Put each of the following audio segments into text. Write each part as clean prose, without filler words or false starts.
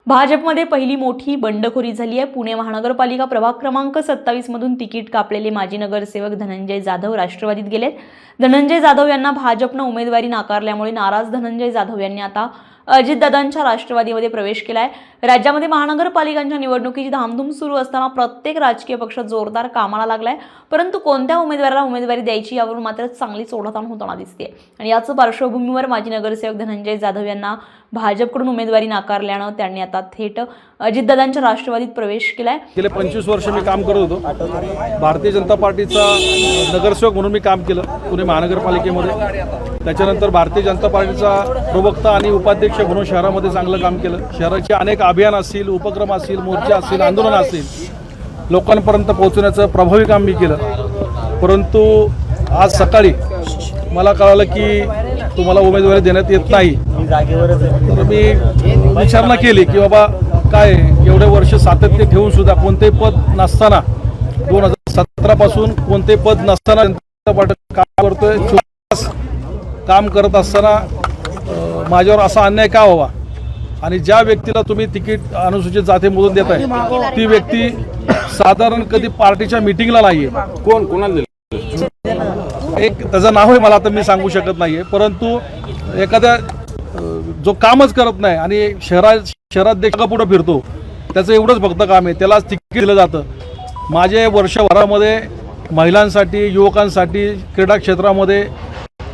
भाजपमध्ये पहिली मोठी बंडखोरी झाली आहे। पुणे महानगरपालिका प्रभाग क्रमांक 27 मधून तिकीट कापलेले माजी नगरसेवक धनंजय जाधव राष्ट्रवादीत गेलेत। धनंजय जाधव यांना भाजपने उमेदवारी नाकारल्यामुळे नाराज धनंजय जाधव यांनी आता अजितदादांच्या राष्ट्रवादीमध्ये प्रवेश केलाय। राज्यामध्ये महानगरपालिकांच्या निवडणुकीची धामधूम सुरू असताना प्रत्येक राजकीय पक्ष जोरदार कामाला लागलाय, परंतु कोणत्या उमेदवाराला उमेदवारी द्यायची यावरून मात्र चांगलीच ओढाताण होताना दिसते। आणि याच पार्श्वभूमीवर माजी नगरसेवक धनंजय जाधव यांना भाजपकडून उमेदवारी नाकारल्याने त्यांनी आता थेट अजितदादांच्या राष्ट्रवादीत प्रवेश केलाय। गेले 25 वर्ष मी काम करत होतो। भारतीय जनता पार्टीचा नगरसेवक म्हणून मी काम केलं पुणे महानगरपालिकेमध्ये। त्याच्यानंतर भारतीय जनता पार्टीचा प्रवक्ता आणि उपाध्यक्ष म्हणून शहरामध्ये चांगलं काम केलं। शहराचे अनेक अभियान असतील, उपक्रम असतील, मोर्चे असतील, आंदोलन असतील, लोकांपर्यंत पोहोचण्याचं प्रभावी काम मी केलं। परंतु आज सकाळी मला कळालं की तुम्हाला उमेदवारी देण्यात येत नाही। तर मी विचारणा केली की बाबा काय एवढे वर्ष सातत्य ठेवून सुद्धा कोणतेही पद नसताना 2017 पासून कोणतेही पद नसताना जनता पार्टी काम करतोय। काम करत असताना माझ्यावर असा अन्याय का व्हावा आणि ज्या व्यक्तीला तुम्ही तिकीट अनुसूचित जातीमधून देताय ती व्यक्ती साधारण कधी पार्टीच्या मीटिंगला नाहीये। कोणाला एक त्याचं नाव आहे मला आता मी सांगू शकत नाहीये, परंतु एखाद्या जो कामच करत नाही आणि शहराध्यक्ष पुढे फिरतो त्याचं एवढंच फक्त काम आहे, त्यालाच तिकीट दिलं जातं। माझे वर्षभरामध्ये महिलांसाठी, युवकांसाठी, क्रीडा क्षेत्रामध्ये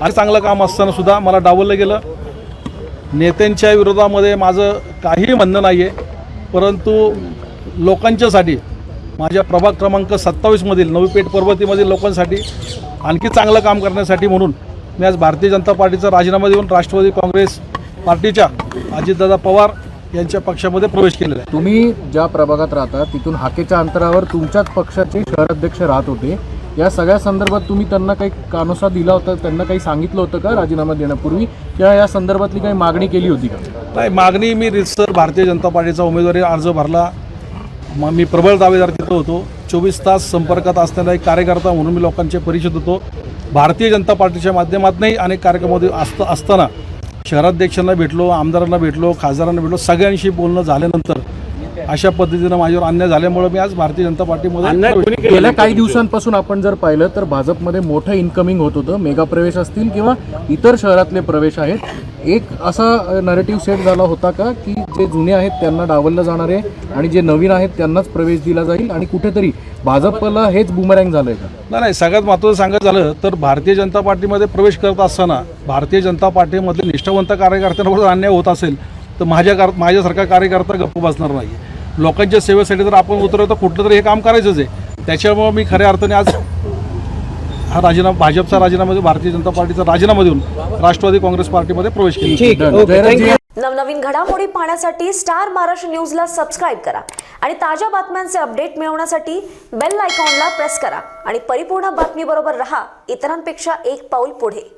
आणि चांगलं काम असताना सुद्धा मला डावललं गेलं। नेत्यांच्या विरोधामध्ये माझं काहीही म्हणणं नाही आहे, परंतु लोकांच्यासाठी माझ्या प्रभाग क्रमांक 27 मधील नवी पेठ पर्वतीमधील लोकांसाठी आणखी चांगलं काम करण्यासाठी म्हणून मी आज भारतीय जनता पार्टीचा राजीनामा देऊन राष्ट्रवादी काँग्रेस पार्टीच्या अजितदादा पवार यांच्या पक्षामध्ये प्रवेश केलेला आहे। तुम्ही ज्या प्रभागात राहता तिथून हाकेच्या अंतरावर तुमच्याच पक्षाचे शहराध्यक्ष राहत होते। या सगळ्या संदर्भात तुम्ही त्यांना काही कानोसा दिला होता, त्यांना काही सांगितलं होतं का राजीनामा देण्यापूर्वी, किंवा या संदर्भातली काही मागणी केली होती का? नाही, मागणी मी रितसर भारतीय जनता पार्टीचा उमेदवारी अर्ज भरला। मी प्रबळ दावेदार तिथं होतो। 24 तास संपर्कात असलेला एक कार्यकर्ता म्हणून मी लोकांचे परिचित होतो। भारतीय जनता पार्टीच्या माध्यमातूनही अनेक कार्यक्रमामध्ये असताना शहराध्यक्षांना भेटलो, आमदारांना भेटलो, खासदारांना भेटलो, सगळ्यांशी बोलणं झाल्यानंतर अशा पद्धतीनं माझ्यावर अन्याय झाल्यामुळे मी आज भारतीय जनता पार्टीमध्ये गेल्या काही दिवसांपासून आपण जर पाहिलं तर भाजपमध्ये मोठं इन्कमिंग होत होतं। मेगा प्रवेश असतील किंवा इतर शहरातले प्रवेश आहेत, एक असा नरेटिव्ह सेट झाला होता का की जे जुने आहेत त्यांना डावललं जाणार आहे आणि जे नवीन आहेत त्यांनाच प्रवेश दिला जाईल, आणि कुठेतरी भाजपला हेच बुमरँग झालंय का? नाही, सगळ्यात महत्त्वाचं सांगायचं झालं तर भारतीय जनता पार्टीमध्ये प्रवेश करत असताना भारतीय जनता पार्टीमधले निष्ठावंत कार्यकर्त्यांवर अन्याय होत असेल तर माझ्यासारखा कार्यकर्ता गप्प बसणार नाही। लोकांच्या सेवेसाठी जर आपण उतरलो तर कुठलं तरी हे काम करायचंच आहे। त्याच्यामुळे मी खऱ्या अर्थाने आज हा राजीनामा, भाजपचा राजीनामा, भारतीय जनता पार्टीचा राजीनामा देऊन राष्ट्रवादी काँग्रेस पार्टीमध्ये प्रवेश केला। नवनवीन घडामोडी पाहण्यासाठी स्टार महाराष्ट्र न्यूजला सबस्क्राईब करा आणि ताज्या बातम्यांचे अपडेट मिळवण्यासाठी बेल आयकॉनला प्रेस करा आणि परिपूर्ण बातमी बरोबर रहा, इतरांपेक्षा एक पाऊल पुढे।